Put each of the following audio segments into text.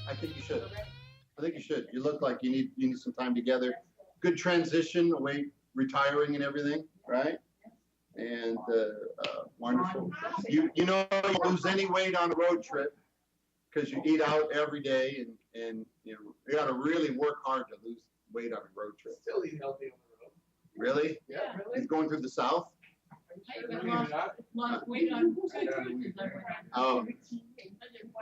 I think you should. I think you should. You look like you need some time together. Good transition away, retiring and everything, right? And wonderful. You know you don't lose any weight on a road trip because you eat out every day, and you got to really work hard to lose weight on a road trip. Still eat healthy on the road. Really? Yeah, really. He's going through the South. Lost weight on Oh,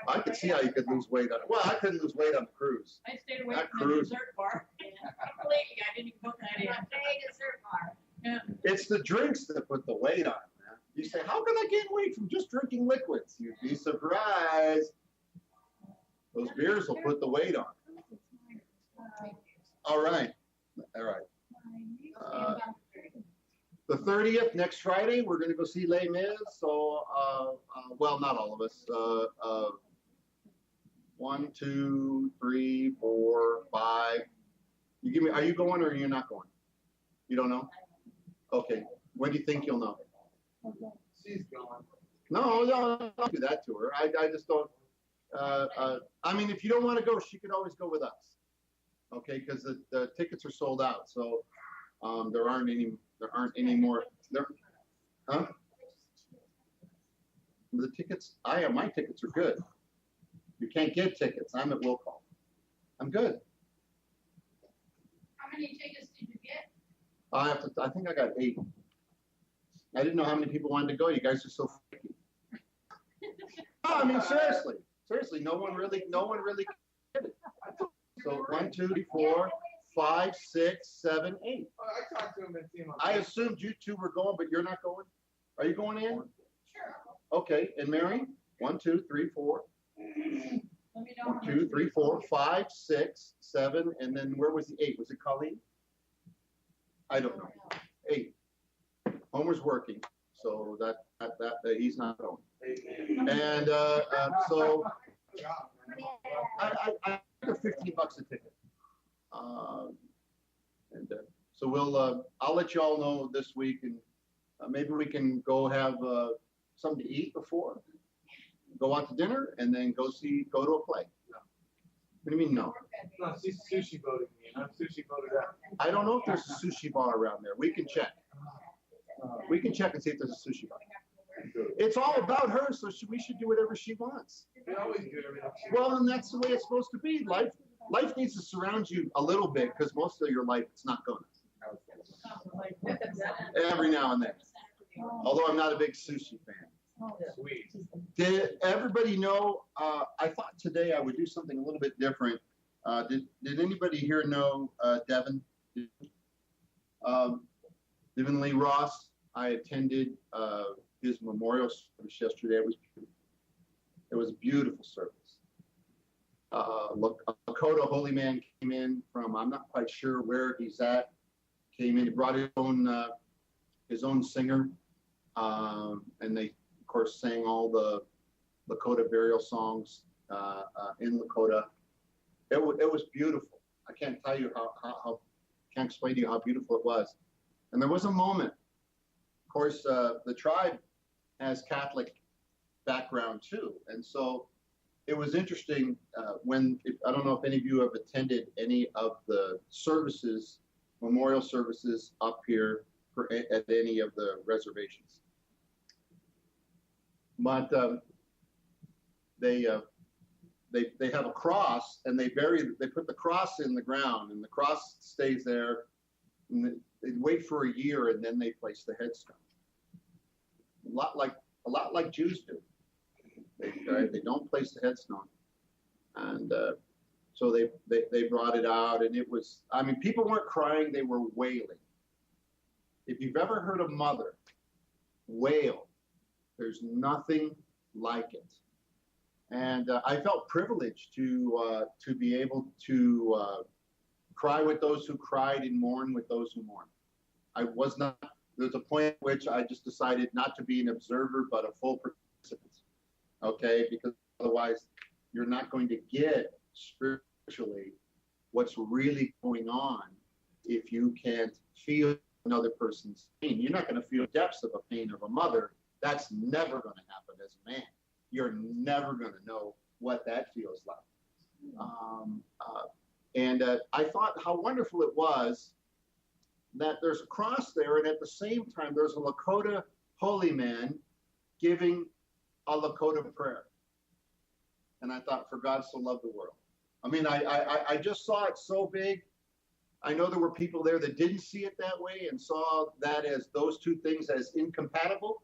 I could see how you could lose weight on it. Well, I couldn't lose weight on the cruise. I stayed away That from the cruise. dessert bar. Completely, I didn't even go that in. Dessert bar. Yeah. It's the drinks that put the weight on, man. You say, how can I gain weight from just drinking liquids? You'd be surprised. Those beers will put the weight on. All right. All right. The 30th, next Friday, we're going to go see Les Mis. So, well, not all of us. 1, 2, 3, 4, 5. You give me. Are you going or are you not going? You don't know? Okay. When do you think you'll know? She's gone. No, don't do that to her. I just don't. I mean, if you don't want to go, she could always go with us. Okay, because the tickets are sold out. So there aren't any more. Huh? The tickets. My tickets are good. You can't get tickets. I'm at will call. I'm good. How many tickets did you get? I think I got 8. I didn't know how many people wanted to go. You guys are so freaky. No, I mean seriously, no one really did it. So 1, 2, 3, 4, 5, 6, 7, 8. Oh, I talked to him and seen him. I assumed you two were going, but you're not going. Are you going in? Sure. Okay. And Mary? 1, 2, 3, 4. Let me know. 1, 2, 3, 4, 5, 6, 7, and then where was the 8? Was it Colleen? I don't know. 8. Homer's working, so that he's not going. And so I got $15 a ticket. So I'll let you all know this week, and maybe we can go have something to eat before, go out to dinner, and then go to a play. No. What do you mean no? No, she's sushi voting me, and I'm sushi voted out. I don't know if there's a sushi bar around there. We can check. We can check and see if there's a sushi bar. It's all about her, so we should do whatever she wants. We always do everything. Well, and that's the way it's supposed to be. Life needs to surround you a little bit, because most of your life it's not going to. Every now and then. Although I'm not a big sushi fan. Sweet. Did everybody know? I thought today I would do something a little bit different. Did anybody here know Devin? Devin Lee Ross. I attended his memorial service yesterday. It was a beautiful service. Lakota Holy Man came in from, I'm not quite sure where he's at. Came in, he brought his own singer, and they of course sang all the Lakota burial songs in Lakota. It was beautiful. I can't tell you how can't explain to you how beautiful it was. And there was a moment. Of course, the tribe has Catholic background too, and so it was interesting I don't know if any of you have attended any of the services, memorial services up here at any of the reservations. But they have a cross, and they put the cross in the ground, and the cross stays there, and they wait for a year, and then they place the headstone. A lot like Jews do. They don't place the headstone, and so they brought it out, and it was. I mean, people weren't crying; they were wailing. If you've ever heard a mother wail, there's nothing like it. And I felt privileged to be able to cry with those who cried and mourn with those who mourn. I was not. There's a point at which I just decided not to be an observer, but a full participant. Okay, because otherwise you're not going to get spiritually what's really going on if you can't feel another person's pain. You're not going to feel the depths of a pain of a mother. That's never going to happen as a man. You're never going to know what that feels like. I thought how wonderful it was that there's a cross there, and at the same time, there's a Lakota holy man giving a Lakota prayer. And I thought, for God so loved the world. I mean, I just saw it so big. I know there were people there that didn't see it that way and saw that as those two things as incompatible.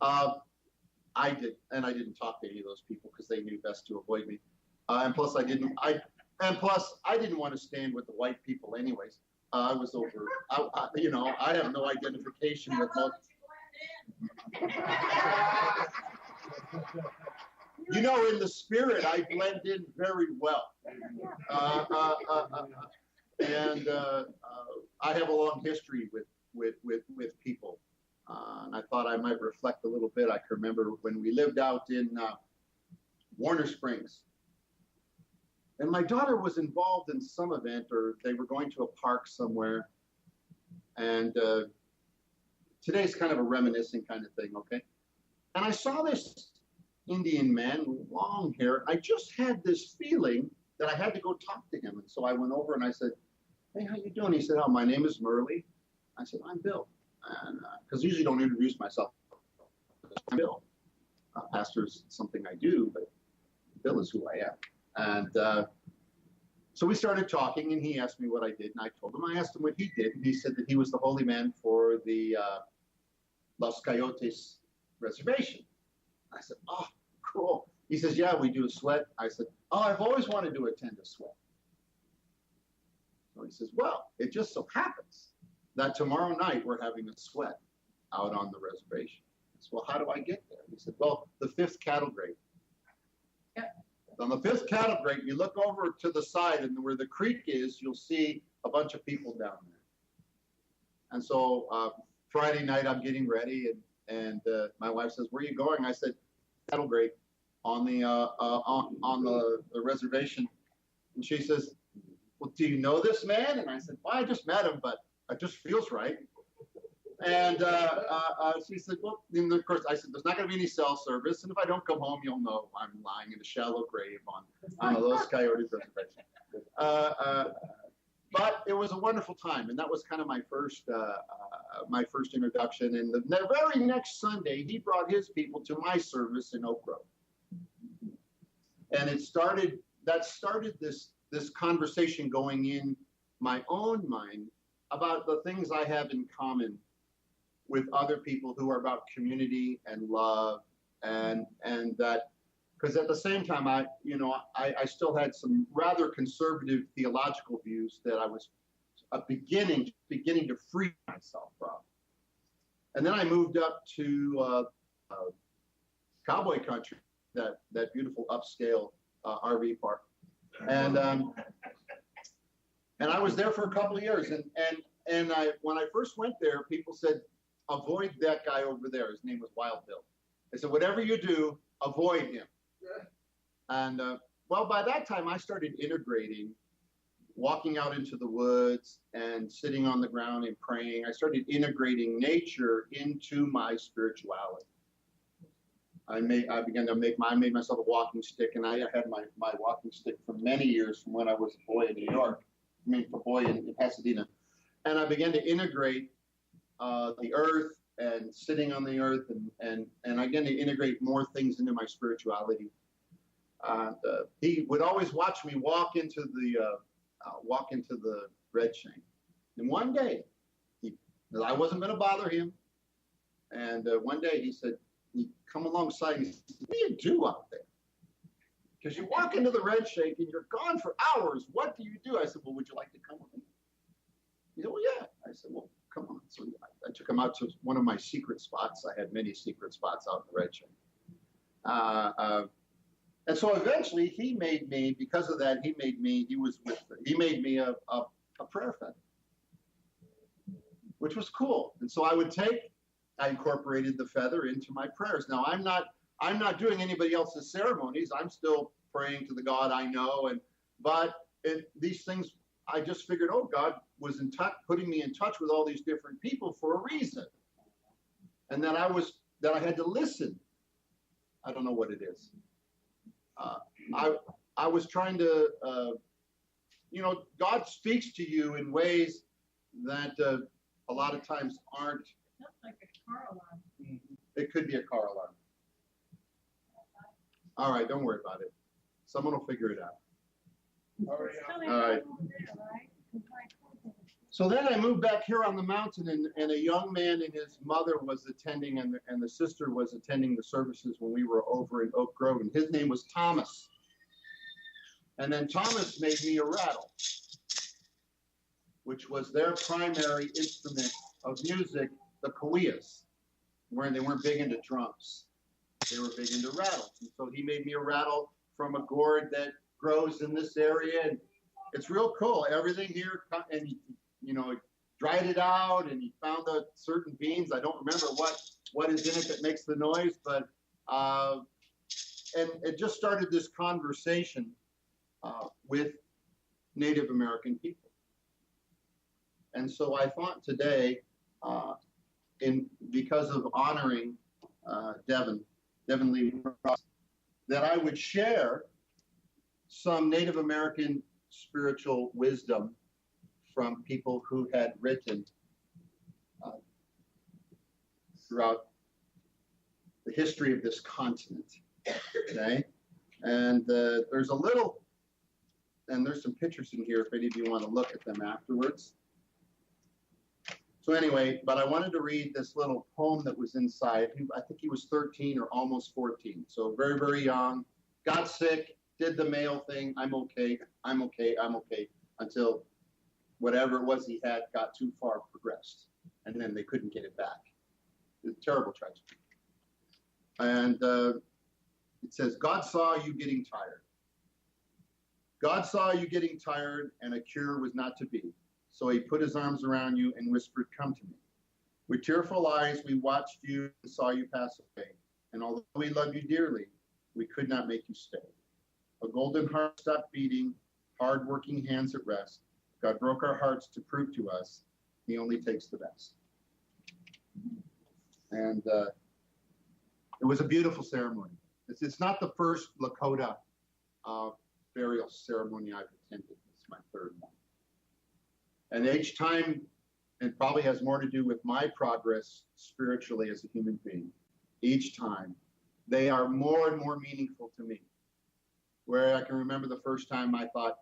I didn't talk to any of those people because they knew best to avoid me. And plus, I didn't want to stand with the white people, anyways. I was over. I have no identification with most. In the spirit, I blend in very well. And I have a long history with people. And I thought I might reflect a little bit. I can remember when we lived out in Warner Springs. And my daughter was involved in some event, or they were going to a park somewhere. And today's kind of a reminiscing kind of thing, okay? And I saw this Indian man with long hair. I just had this feeling that I had to go talk to him. And so I went over and I said, "Hey, how you doing?" He said, "Oh, my name is Murley." I said, "I'm Bill." And because I usually don't introduce myself. I'm Bill. Pastor's something I do, but Bill is who I am. And so we started talking, and he asked me what I did, and I told him. I asked him what he did, and he said that he was the holy man for the Los Coyotes reservation. I said, "Oh, cool." He says, "Yeah, we do a sweat." I said, "Oh, I've always wanted to attend a sweat." So he says, "Well, it just so happens that tomorrow night we're having a sweat out on the reservation." I said, "Well, how do I get there?" He said, "Well, the 5th cattle grade." Yep. On the 5th cattle grade, you look over to the side, and where the creek is, you'll see a bunch of people down there. And so Friday night, I'm getting ready, and my wife says, "Where are you going?" I said, "Cattle grade on the reservation." And she says, "Well, do you know this man?" And I said, "Well, I just met him, but it just feels right." And she said, "Well," and of course, I said, "There's not going to be any cell service, and if I don't come home, you'll know I'm lying in a shallow grave on a Los Coyotes reservation." But it was a wonderful time, and that was kind of my first introduction. And the very next Sunday, he brought his people to my service in Oak Grove, and that started this conversation going in my own mind about the things I have in common with other people who are about community and love, and that, because at the same time I still had some rather conservative theological views that I was beginning to free myself from. And then I moved up to cowboy country, that beautiful upscale RV park, and I was there for a couple of years, and when I first went there, people said, "Avoid that guy over there." His name was Wild Bill. They said, "Whatever you do, avoid him." And well, by that time, I started integrating, walking out into the woods and sitting on the ground and praying. I started integrating nature into my spirituality. I made myself a walking stick, and I had my walking stick for many years from when I was a boy in New York. A boy in Pasadena. And I began to integrate the earth and sitting on the earth, and I began to integrate more things into my spirituality. He would always watch me walk into the red shank. And one day, I wasn't going to bother him. And one day he said, he come alongside and he said, "What do you do out there? Because you walk into the red shank and you're gone for hours. What do you do?" I said, "Well, would you like to come with me?" He said, "Well, yeah." I said, "Well, come on." So I took him out to one of my secret spots. I had many secret spots out in the red shank. And so eventually he made me, because of that, he made me a prayer feather, which was cool. And so I incorporated the feather into my prayers. Now I'm not doing anybody else's ceremonies. I'm still praying to the God I know. But these things, I just figured, oh, God was putting me in touch with all these different people for a reason. And that I had to listen. I don't know what it is. I was trying to, God speaks to you in ways that a lot of times aren't. Sounds like a car alarm. It could be a car alarm. All right, don't worry about it. Someone will figure it out. Already on. All right. So then I moved back here on the mountain, and a young man and his mother was attending, and the sister was attending the services when we were over in Oak Grove, and his name was Thomas. And then Thomas made me a rattle, which was their primary instrument of music, the kawiyas, where they weren't big into drums. They were big into rattles. And so he made me a rattle from a gourd that grows in this area, and it's real cool. Everything here, and he dried it out, and he found the certain beans. I don't remember what is in it that makes the noise, but and it just started this conversation with Native American people. And so I thought today, because of honoring Devin Lee Ross, that I would share some Native American spiritual wisdom from people who had written throughout the history of this continent. Okay, and there's some pictures in here if any of you want to look at them afterwards. So anyway, but I wanted to read this little poem that was inside. I think he was 13 or almost 14, so very, very young. Got sick, did the male thing. I'm okay, until whatever it was he had got too far progressed, and then they couldn't get it back. It was a terrible tragedy. And it says, God saw you getting tired. God saw you getting tired, and a cure was not to be. So he put his arms around you and whispered, come to me. With tearful eyes, we watched you and saw you pass away. And although we love you dearly, we could not make you stay. A golden heart stopped beating, hard-working hands at rest. God broke our hearts to prove to us he only takes the best. And it was a beautiful ceremony. It's not the first Lakota burial ceremony I've attended. It's my third one. And each time, it probably has more to do with my progress spiritually as a human being. Each time, they are more and more meaningful to me. Where I can remember the first time I thought,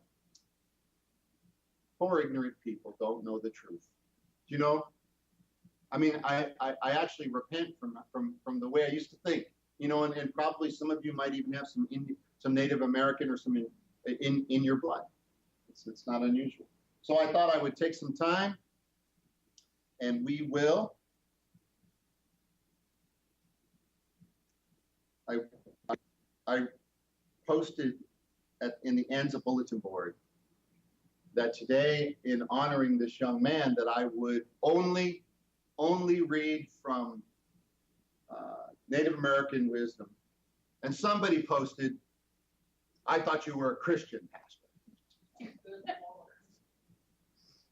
poor ignorant people don't know the truth. You know, I mean, I actually repent from the way I used to think. You know, and probably some of you might even have some Native American or some in your blood. It's not unusual. So I thought I would take some time, and we will. I posted in the Anza bulletin board that today, in honoring this young man, that I would only read from Native American wisdom. And somebody posted, I thought you were a Christian pastor.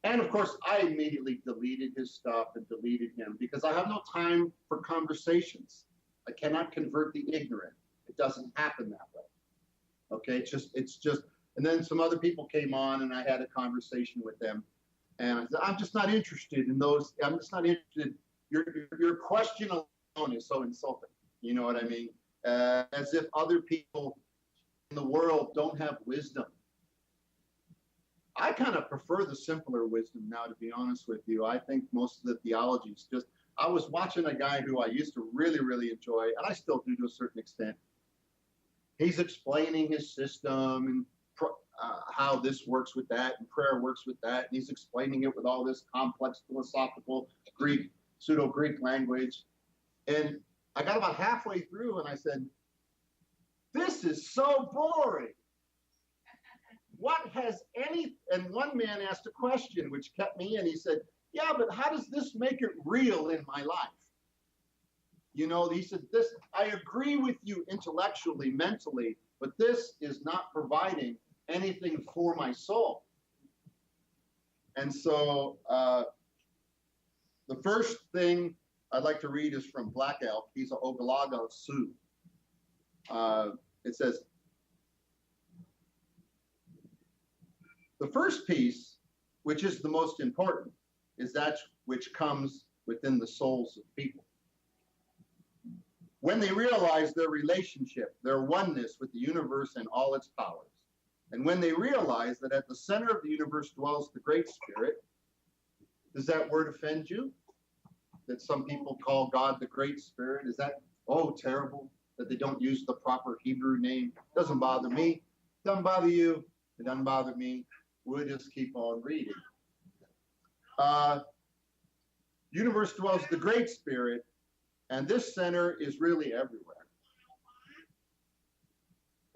And of course, I immediately deleted his stuff and deleted him because I have no time for conversations. I cannot convert the ignorant. It doesn't happen that way. Okay, it's just, and then some other people came on and I had a conversation with them. And I said, I'm just not interested in those. I'm just not interested. Your question alone is so insulting. You know what I mean? As if other people in the world don't have wisdom. I kind of prefer the simpler wisdom now, to be honest with you. I think most of the theology is just, I was watching a guy who I used to really, really enjoy, and I still do to a certain extent. He's explaining his system and how this works with that and prayer works with that. And he's explaining it with all this complex philosophical Greek, pseudo-Greek language. And I got about halfway through and I said, this is so boring. What has any, and one man asked a question which kept me in. He said, yeah, but how does this make it real in my life? You know, he said, this, I agree with you intellectually, mentally, but this is not providing anything for my soul. And so the first thing I'd like to read is from Black Elk. He's an Ogallala Sioux. It says, The first piece, which is the most important, is that which comes within the souls of people. When they realize their relationship, their oneness with the universe and all its powers, and when they realize that at the center of the universe dwells the Great Spirit, does that word offend you? That some people call God the Great Spirit? Is that, oh, terrible that they don't use the proper Hebrew name? Doesn't bother me. Doesn't bother you. It doesn't bother me. We'll just keep on reading. Universe dwells the Great Spirit, and this center is really everywhere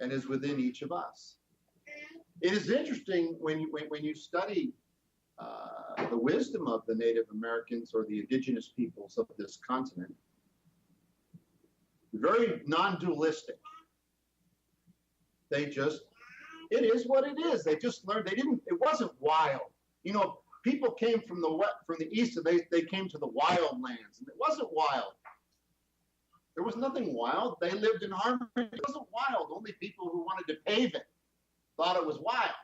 and is within each of us. It is interesting when you study the wisdom of the Native Americans or the indigenous peoples of this continent. Very non-dualistic. It is what it is. They just learned. It wasn't wild. You know, people came from the east, and they came to the wild lands, and it wasn't wild. There was nothing wild. They lived in harmony. It wasn't wild. Only people who wanted to pave it thought it was wild.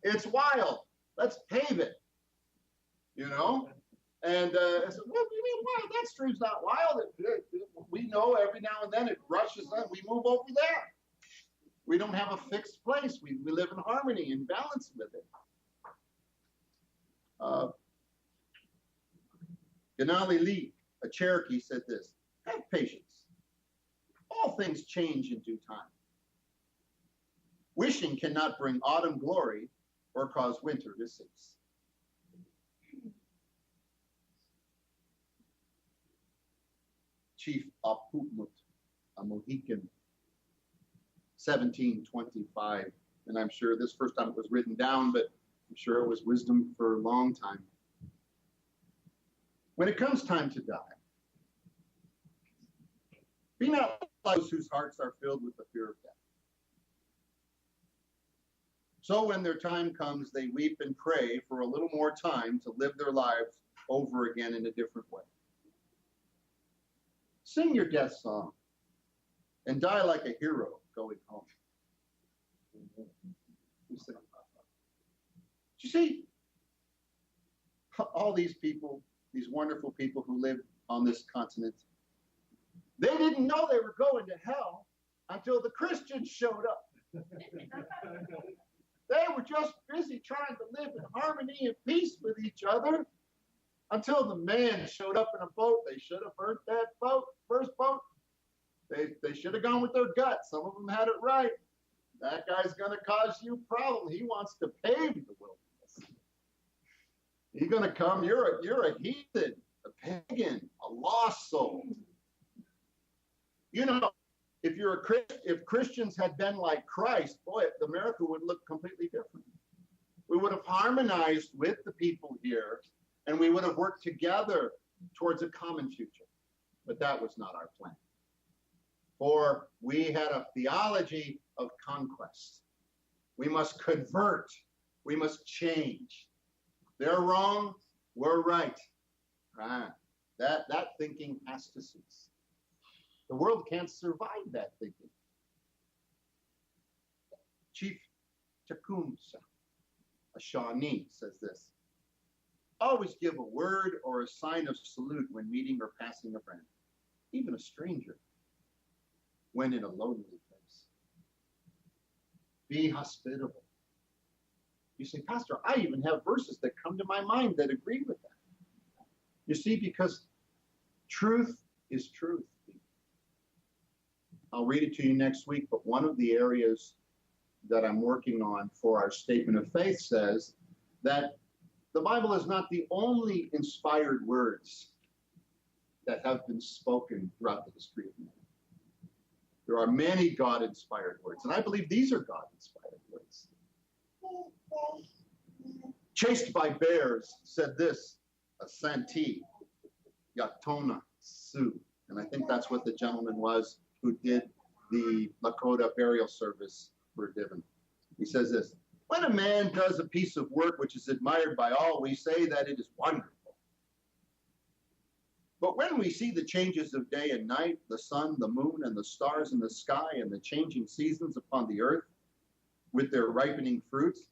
It's wild. Let's pave it. You know? And I said, what do you mean wild? That stream's not wild. We know every now and then it rushes on. We move over there. We don't have a fixed place. We live in harmony and balance with it. Ganali Lee, a Cherokee, said this: have patience. All things change in due time. Wishing cannot bring autumn glory or cause winter to cease. Chief Apupmut, a Mohican, 1725. And I'm sure this first time it was written down, but I'm sure it was wisdom for a long time. When it comes time to die, be not like those whose hearts are filled with the fear of death. So when their time comes, they weep and pray for a little more time to live their lives over again in a different way. Sing your death song and die like a hero going home. You see, all these people, these wonderful people who live on this continent, they didn't know they were going to hell until the Christians showed up. They were just busy trying to live in harmony and peace with each other until the man showed up in a boat. They should have burnt that boat, first boat. They should have gone with their gut. Some of them had it right. That guy's going to cause you a problem. He wants to pave the wilderness. He's going to come. You're a heathen, a pagan, a lost soul. You know, if Christians had been like Christ, boy, America would look completely different. We would have harmonized with the people here, and we would have worked together towards a common future. But that was not our plan. For we had a theology of conquest. We must convert. We must change. They're wrong. We're right. That thinking has to cease. The world can't survive that thinking. Chief Tecumseh, a Shawnee, says this: always give a word or a sign of salute when meeting or passing a friend, even a stranger, when in a lonely place. Be hospitable. You say, Pastor, I even have verses that come to my mind that agree with that. You see, because truth is truth. I'll read it to you next week, but one of the areas that I'm working on for our statement of faith says that the Bible is not the only inspired words that have been spoken throughout the history of man. There are many God-inspired words, and I believe these are God-inspired words. Chased by bears, said this, a Santee, Yatona Sioux, and I think that's what the gentleman was who did the Lakota burial service for Divin. He says this: when a man does a piece of work which is admired by all, we say that it is wonderful. But when we see the changes of day and night, the sun, the moon, and the stars in the sky, and the changing seasons upon the earth, with their ripening fruits,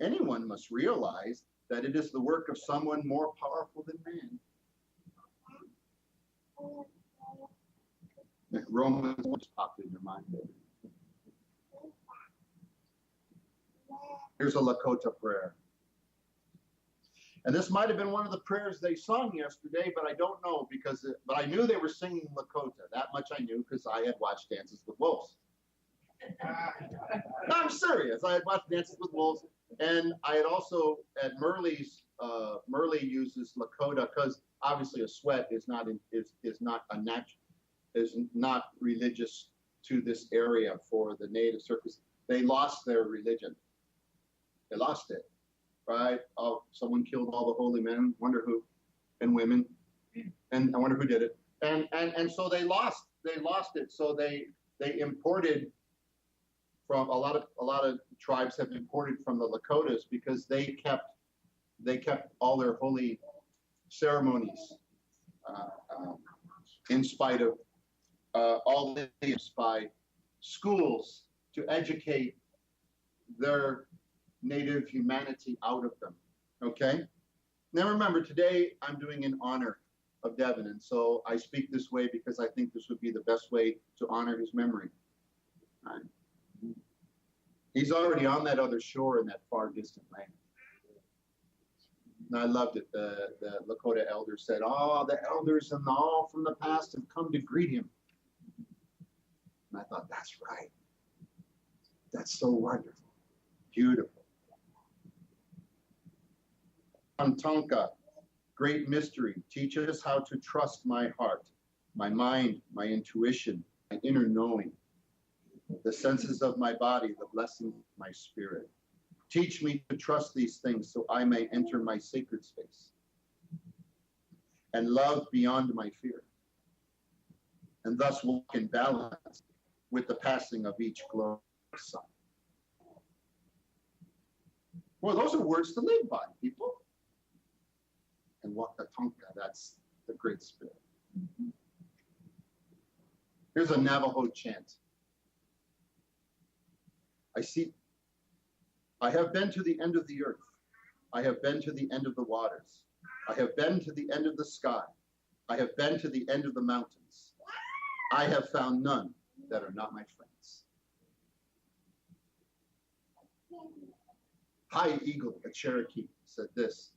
anyone must realize that it is the work of someone more powerful than man. Romans just popped in your mind. Here's a Lakota prayer. And this might have been one of the prayers they sung yesterday, but I don't know but I knew they were singing Lakota. That much I knew because I had watched Dances with Wolves. No, I'm serious. I had watched Dances with Wolves, and I had also at Murley's. Murley uses Lakota because obviously a sweat is not religious to this area for the native circus. They lost their religion. They lost it, right? Oh, someone killed all the holy men. Wonder who, and women, and I wonder who did it. And so they lost it. So they imported from a lot of tribes have imported from the Lakotas because they kept all their holy ceremonies in spite of all this by schools to educate their native humanity out of them. Okay? Now remember, today I'm doing in honor of Devin, and so I speak this way because I think this would be the best way to honor his memory. Right? He's already on that other shore in that far distant land. And I loved it. The Lakota elder said, "Oh, the elders and all from the past have come to greet him." And I thought, that's right. That's so wonderful. Beautiful. Antanka, great mystery. Teach us how to trust my heart, my mind, my intuition, my inner knowing, the senses of my body, the blessing of my spirit. Teach me to trust these things so I may enter my sacred space and love beyond my fear, and thus walk in balance with the passing of each glorious sun. Well, those are words to live by, people. And Wakatonka, that's the Great Spirit. Here's a Navajo chant. I have been to the end of the earth. I have been to the end of the waters. I have been to the end of the sky. I have been to the end of the mountains. I have found none that are not my friends. High Eagle, a Cherokee, said this: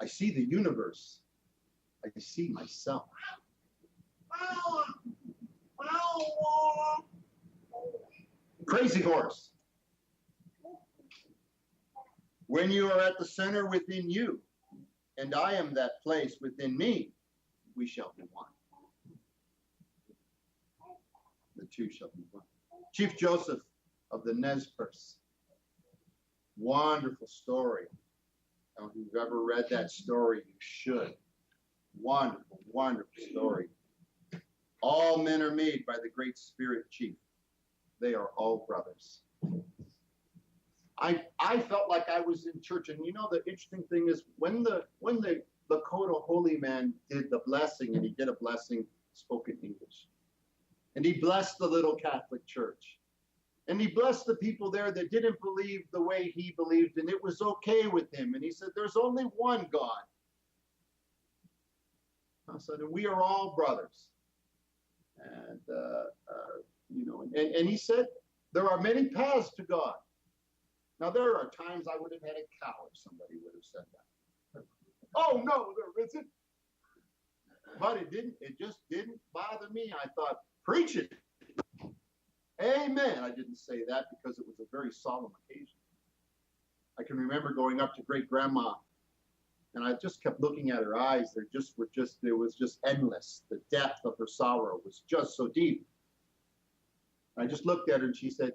I see the universe. I see myself. Crazy Horse. When you are at the center within you, and I am that place within me, we shall be one. The two shall be one. Chief Joseph of the Nez Perce. Wonderful story. Now, if you've ever read that story, you should. Wonderful, wonderful story. All men are made by the Great Spirit Chief. They are all brothers. I felt like I was in church, and you know the interesting thing is when the Lakota holy man did the blessing, and he did a blessing spoken English, and he blessed the little Catholic church, and he blessed the people there that didn't believe the way he believed, and it was okay with him, and he said there's only one God. I said, and we are all brothers, and you know, and he said there are many paths to God. Now, there are times I would have had a cow if somebody would have said that. Oh, no, there isn't. But it just didn't bother me. I thought, preach it. Amen. I didn't say that because it was a very solemn occasion. I can remember going up to great-grandma, and I just kept looking at her eyes. It was just endless. The depth of her sorrow was just so deep. I just looked at her, and she said,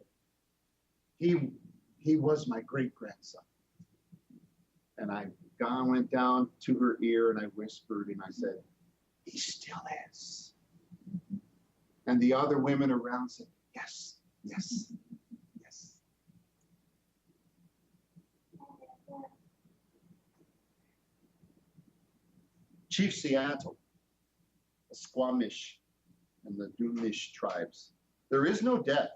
He was my great-grandson. And I went down to her ear and I whispered and I said, he still is. And the other women around said, yes, yes, yes. Chief Seattle, the Squamish and the Dumish tribes. There is no death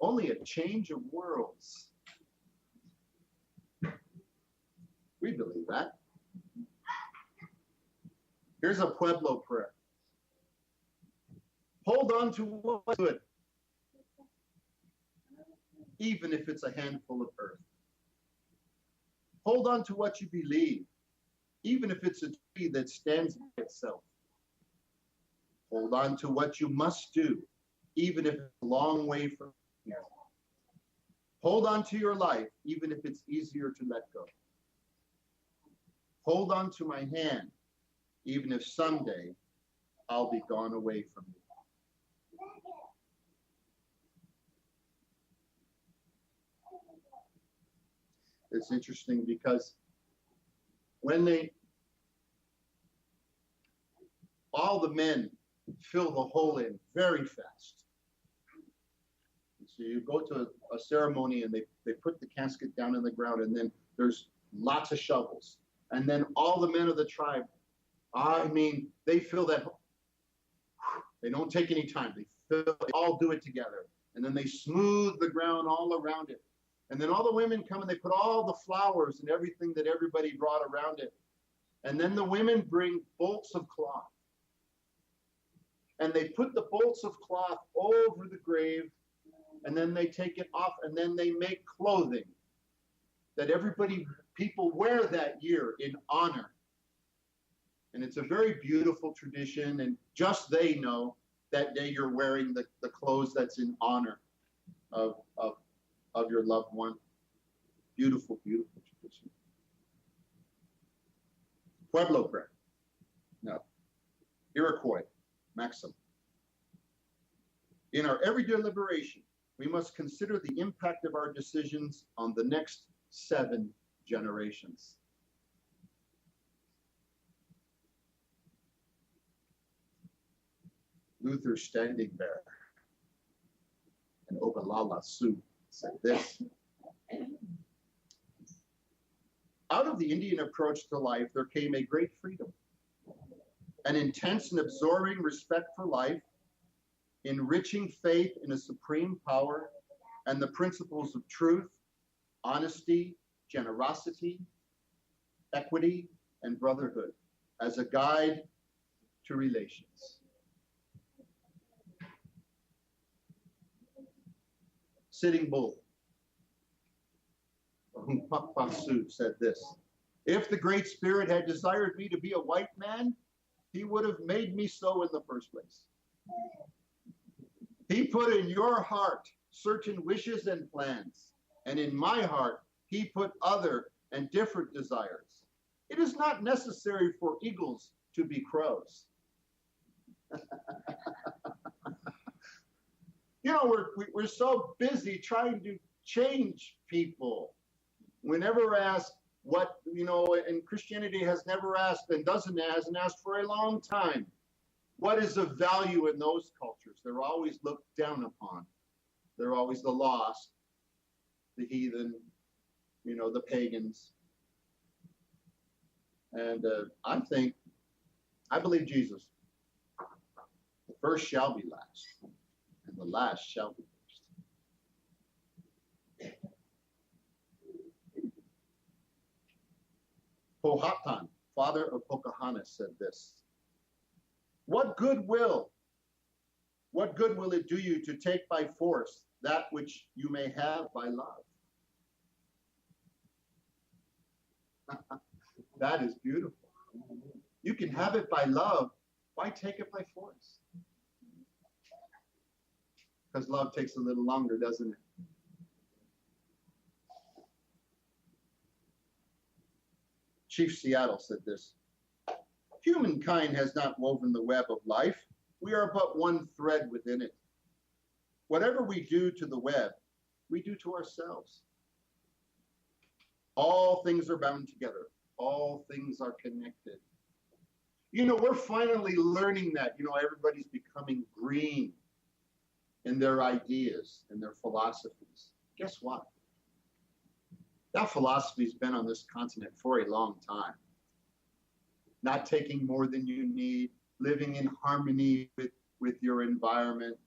Only a change of worlds. We believe that. Here's a Pueblo prayer. Hold on to what's good, even if it's a handful of earth. Hold on to what you believe, even if it's a tree that stands by itself. Hold on to what you must do, even if it's a long way from here. Hold on to your life, even if it's easier to let go. Hold on to my hand, even if someday I'll be gone away from you. It's interesting because when all the men fill the hole in very fast. So you go to a ceremony and they put the casket down in the ground, and then there's lots of shovels. And then all the men of the tribe, they fill that. They don't take any time. They all do it together. And then they smooth the ground all around it. And then all the women come and they put all the flowers and everything that everybody brought around it. And then the women bring bolts of cloth. And they put the bolts of cloth over the grave, and then they take it off, and then they make clothing that people wear that year in honor. And it's a very beautiful tradition, and just they know that day you're wearing the clothes that's in honor of your loved one. Beautiful, beautiful tradition. Pueblo prayer. No. Iroquois maxim. In our everyday deliberation, we must consider the impact of our decisions on the next 7 generations. Luther standing there, and Ogalala Sioux said this. Out of the Indian approach to life, there came a great freedom, an intense and absorbing respect for life, enriching faith in a supreme power and the principles of truth, honesty, generosity, equity, and brotherhood as a guide to relations. Sitting Bull, Hunkpapa Sioux, said this: if the Great Spirit had desired me to be a white man, he would have made me so in the first place. He put in your heart certain wishes and plans, and in my heart, he put other and different desires. It is not necessary for eagles to be crows. We're so busy trying to change people. We never ask what, and Christianity has never asked and hasn't asked for a long time. What is of value in those cultures? They're always looked down upon. They're always the lost, the heathen, the pagans. And I believe Jesus. The first shall be last, and the last shall be first. Powhatan, father of Pocahontas, said this: What good will it do you to take by force that which you may have by love? That is beautiful. You can have it by love. Why take it by force? Because love takes a little longer, doesn't it? Chief Seattle said this: humankind has not woven the web of life. We are but one thread within it. Whatever we do to the web, we do to ourselves. All things are bound together. All things are connected. We're finally learning that. Everybody's becoming green in their ideas and their philosophies. Guess what? That philosophy's been on this continent for a long time. Not taking more than you need, living in harmony with your environment,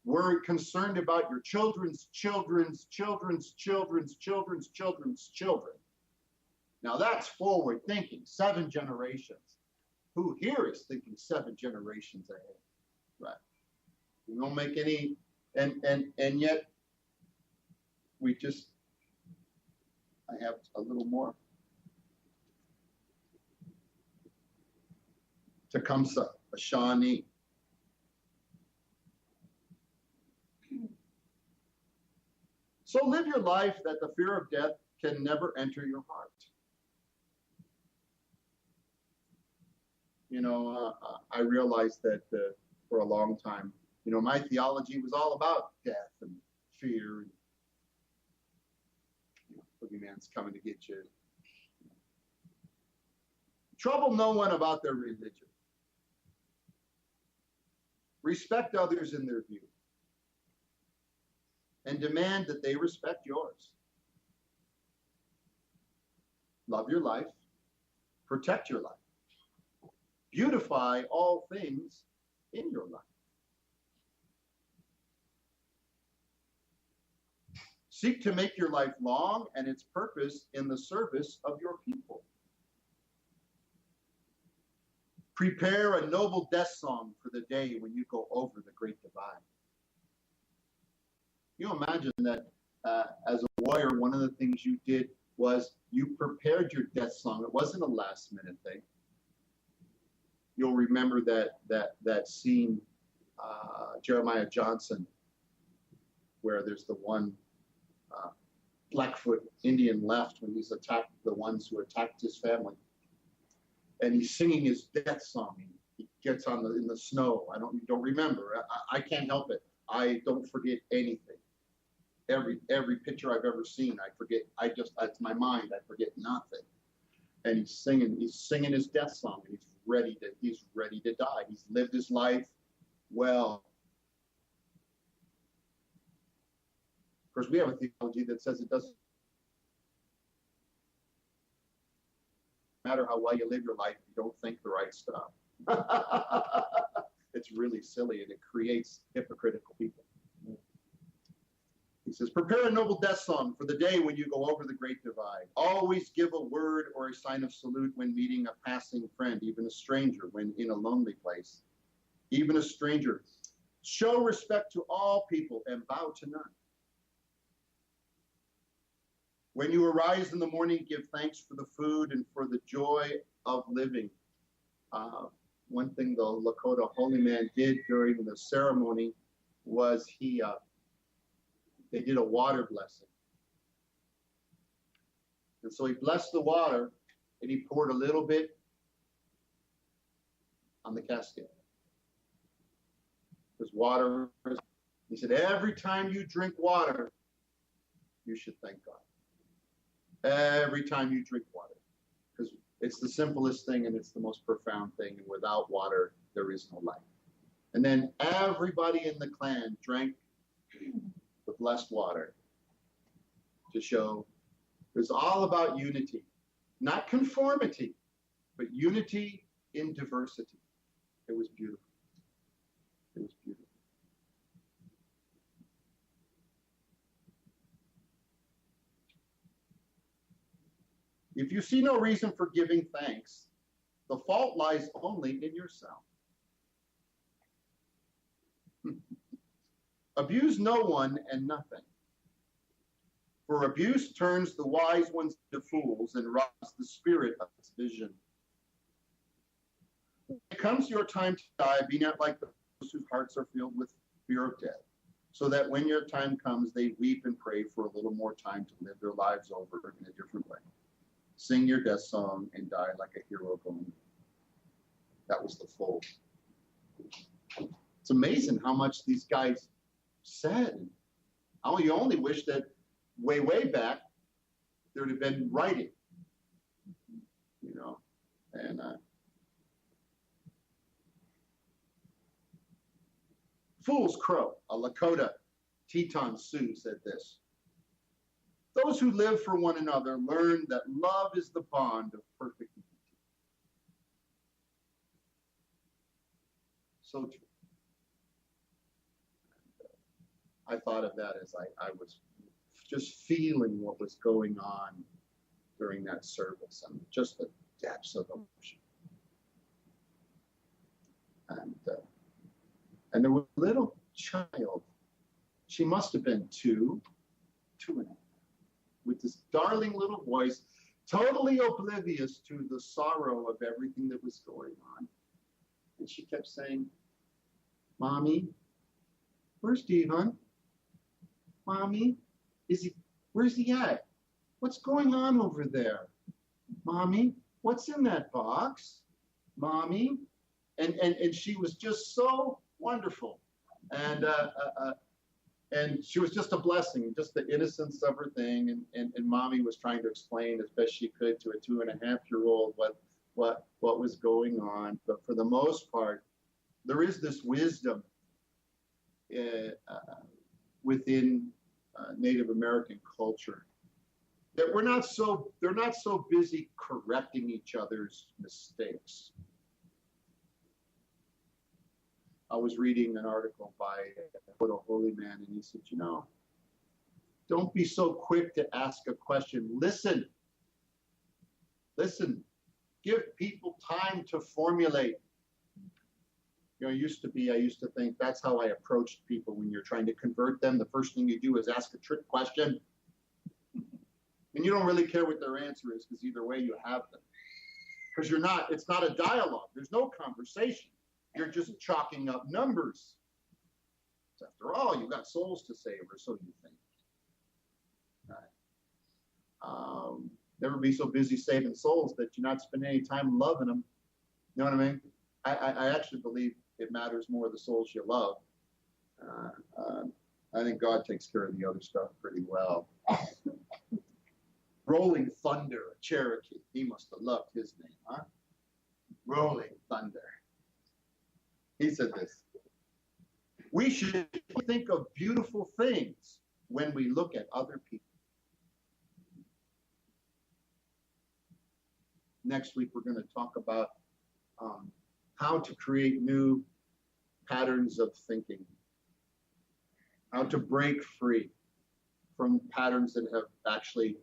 Worry, concerned about your children's children's children's children's children's children's children. Now that's forward thinking, 7 generations. Who here is thinking 7 generations ahead? Right. We don't make any, and yet we just, I have a little more. Tecumseh, a Shawnee. So live your life that the fear of death can never enter your heart. You know, I realized that for a long time, you know, my theology was all about death and fear. And, you know, boogeyman's coming to get you. Trouble no one about their religion. Respect others in their view. And demand that they respect yours. Love your life. Protect your life. Beautify all things in your life. Seek to make your life long and its purpose in the service of your people. Prepare a noble death song for the day when you go over the great divide. You imagine that as a warrior, one of the things you did was you prepared your death song. It wasn't a last minute thing. You'll remember that scene, Jeremiah Johnson, where there's the one Blackfoot Indian left when he's attacked the ones who attacked his family. And he's singing his death song. He gets in the snow. You don't remember. I can't help it. I don't forget anything. Every picture I've ever seen, I forget. It's my mind. I forget nothing. And he's singing his death song. And he's ready to die. He's lived his life well. Of course, we have a theology that says it doesn't matter how well you live your life if you don't think the right stuff. It's really silly, and it creates hypocritical people. He says, prepare a noble death song for the day when you go over the great divide. Always give a word or a sign of salute when meeting a passing friend, even a stranger when in a lonely place. Even a stranger. Show respect to all people and bow to none. When you arise in the morning, give thanks for the food and for the joy of living. One thing the Lakota holy man did during the ceremony was they did a water blessing. And so he blessed the water, and he poured a little bit on the casket. Because water, he said, every time you drink water, you should thank God. Every time you drink water. Because it's the simplest thing, and it's the most profound thing. And without water, there is no life. And then everybody in the clan drank the blessed water to show it was all about unity, not conformity, but unity in diversity. It was beautiful. It was beautiful. If you see no reason for giving thanks, the fault lies only in yourself. Abuse no one and nothing. For abuse turns the wise ones into fools and robs the spirit of its vision. When it comes your time to die, be not like those whose hearts are filled with fear of death, so that when your time comes, they weep and pray for a little more time to live their lives over in a different way. Sing your death song and die like a hero going. That was the full. It's amazing how much these guys said. You only wish that way back there would have been writing, you know. And Fool's Crow, a Lakota Teton Sioux, said this: those who live for one another learn that love is the bond of perfect unity. So true. I thought of that as I was just feeling what was going on during that service and just the depths of emotion. And there was a little child. She must have been two and a half, with this darling little voice, totally oblivious to the sorrow of everything that was going on. And she kept saying, "Mommy, where's Devon? Mommy, where's he at? What's going on over there? Mommy, what's in that box? Mommy?" And she was just so wonderful. And she was just a blessing, just the innocence of her thing. And Mommy was trying to explain as best she could to a 2.5-year-old what was going on. But for the most part, there is this wisdom within Native American culture that they're not so busy correcting each other's mistakes. I was reading an article by a holy man, and he said, don't be so quick to ask a question. Listen. Give people time to formulate. I used to think that's how I approached people when you're trying to convert them. The first thing you do is ask a trick question. And you don't really care what their answer is, because either way you have them. Because it's not a dialogue. There's no conversation. You're just chalking up numbers. So after all, you've got souls to save, or so you think. Right. Never be so busy saving souls that you're not spending any time loving them. You know what I mean? I actually believe it matters more the souls you love. I think God takes care of the other stuff pretty well. Rolling Thunder, a Cherokee. He must have loved his name, huh? Rolling Thunder. He said this: we should think of beautiful things when we look at other people. Next week, we're going to talk about how to create new patterns of thinking, how to break free from patterns that have actually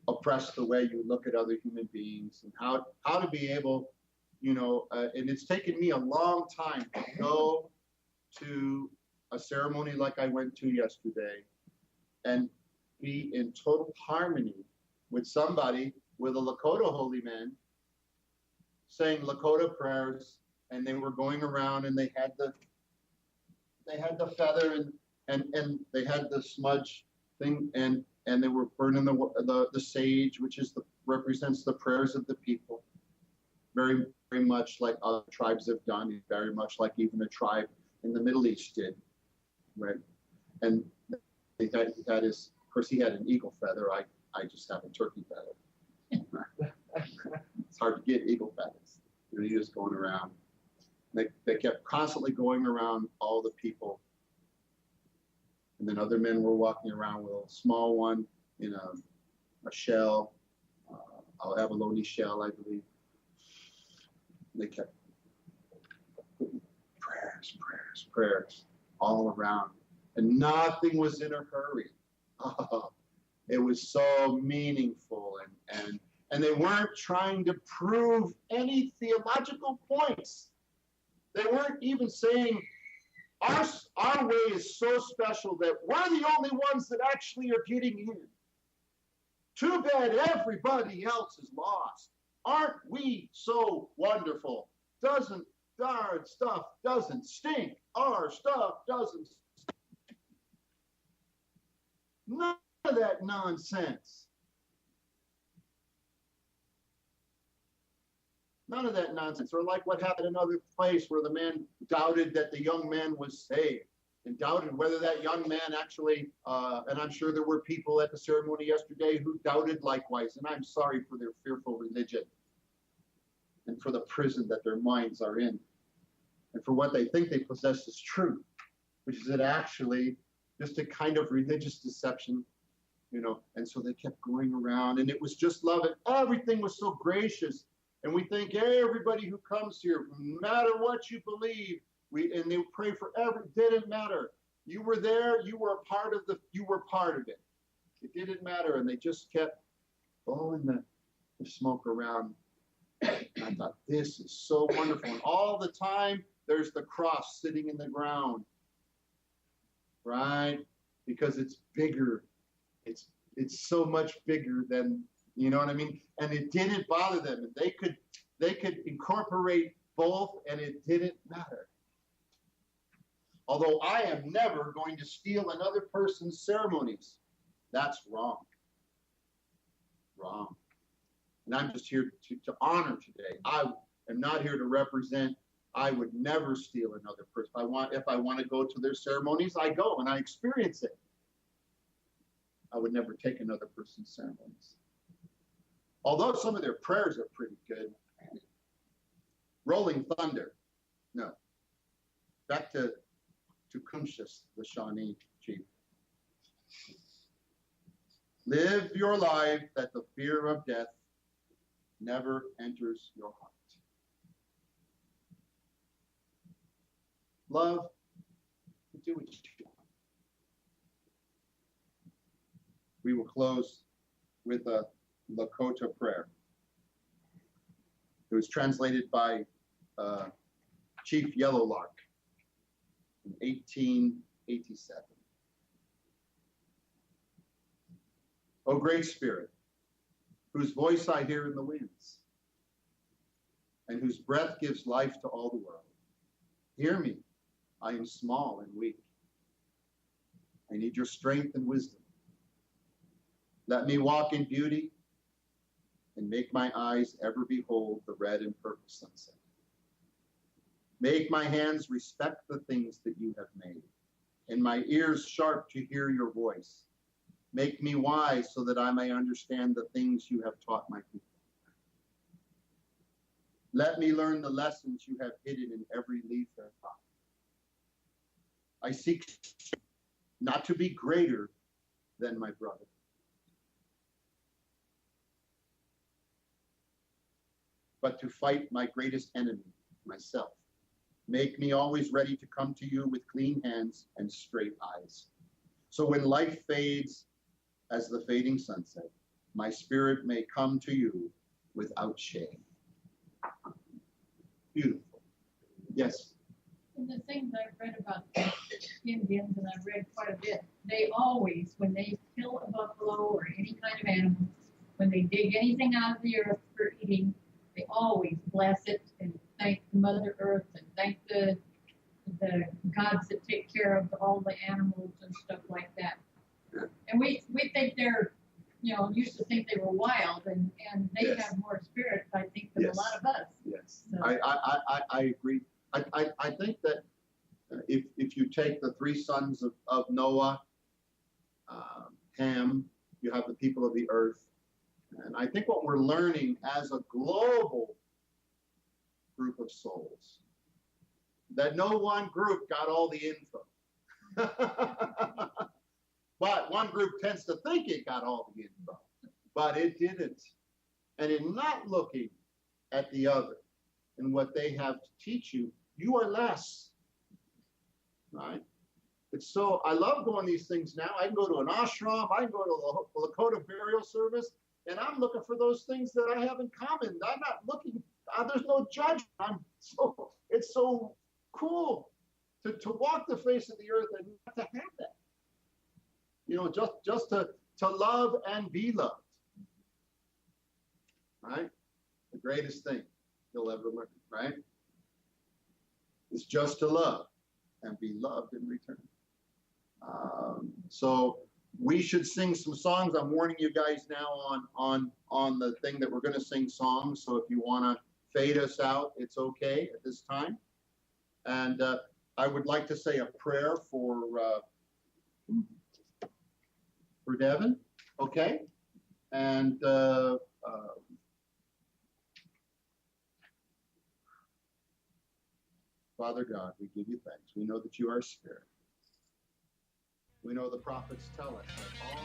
oppressed the way you look at other human beings, and how to be able, and it's taken me a long time to go to a ceremony like I went to yesterday and be in total harmony with somebody, with a Lakota holy man, saying Lakota prayers, and they were going around and they had the feather and they had the smudge thing, and they were burning the sage, which represents the prayers of the people, very, very much like other tribes have done, very much like even a tribe in the Middle East did, right? And he had of course, he had an eagle feather. I just have a turkey feather. It's hard to get eagle feathers. He was going around. They kept constantly going around all the people. And then other men were walking around with a small one in a shell, a abalone shell, I believe. They kept putting prayers all around. And nothing was in a hurry. Oh, it was so meaningful. And they weren't trying to prove any theological points. They weren't even saying, our way is so special that we're the only ones that actually are getting in. Too bad everybody else is lost. Aren't we so wonderful? Our stuff doesn't stink. Our stuff doesn't stink. None of that nonsense. None of that nonsense. Or like what happened in another place where the man doubted that the young man was saved, and doubted whether that young man actually, and I'm sure there were people at the ceremony yesterday who doubted likewise, and I'm sorry for their fearful religion and for the prison that their minds are in, and for what they think they possess as truth, which is that actually just a kind of religious deception, and so they kept going around, and it was just love, and everything was so gracious. And we think everybody who comes here, no matter what you believe, and they pray for didn't matter. You were there. You were part of it. It didn't matter. And they just kept blowing the smoke around. And I thought, this is so wonderful. And all the time, there's the cross sitting in the ground. Right? Because it's bigger. It's so much bigger than, you know what I mean? And it didn't bother them. And they could incorporate both, and it didn't matter. Although I am never going to steal another person's ceremonies. That's wrong. Wrong. And I'm just here to honor today. I am not here to represent. I would never steal another person. If I want to go to their ceremonies, I go and I experience it. I would never take another person's ceremonies. Although some of their prayers are pretty good. Rolling Thunder. No. Back to Kumshas, the Shawnee chief. Live your life that the fear of death never enters your heart. Love, do what you want. We will close with a Lakota prayer. It was translated by Chief Yellowlark in 1887. O Great Spirit, whose voice I hear in the winds, and whose breath gives life to all the world, hear me. I am small and weak. I need your strength and wisdom. Let me walk in beauty and make my eyes ever behold the red and purple sunset. Make my hands respect the things that you have made, and my ears sharp to hear your voice. Make me wise so that I may understand the things you have taught my people. Let me learn the lessons you have hidden in every leaf and flower. I seek not to be greater than my brother, but to fight my greatest enemy, myself. Make me always ready to come to you with clean hands and straight eyes. So when life fades as the fading sunset, my spirit may come to you without shame. Beautiful. Yes? And the things I've read about the Indians, and I've read quite a bit, they always, when they kill a buffalo or any kind of animal, when they dig anything out of the earth for eating, they always bless it and thank Mother Earth and thank the gods that take care of all the animals and stuff like that. And we think they're, used to think they were wild, and they Yes. have more spirit, I think, than Yes. a lot of us. Yes. So. I agree. I think that if you take the three sons of Noah, Ham, you have the people of the earth. And I think what we're learning as a global group of souls, that no one group got all the info. But one group tends to think it got all the info, but it didn't. And in not looking at the other and what they have to teach you, you are less, right? It's so, I love going these things now. I can go to an ashram, I can go to a Lakota burial service, and I'm looking for those things that I have in common. I'm not looking, there's no judgment. It's so cool to walk the face of the earth and not to have that. Just to love and be loved. Right? The greatest thing you'll ever learn, right? Is just to love and be loved in return. So we should sing some songs. I'm warning you guys now on the thing that we're going to sing songs. So if you want to fade us out, it's okay at this time. And I would like to say a prayer for Devin, okay? And Father God, we give you thanks. We know that you are a spirit. We know the prophets tell us that all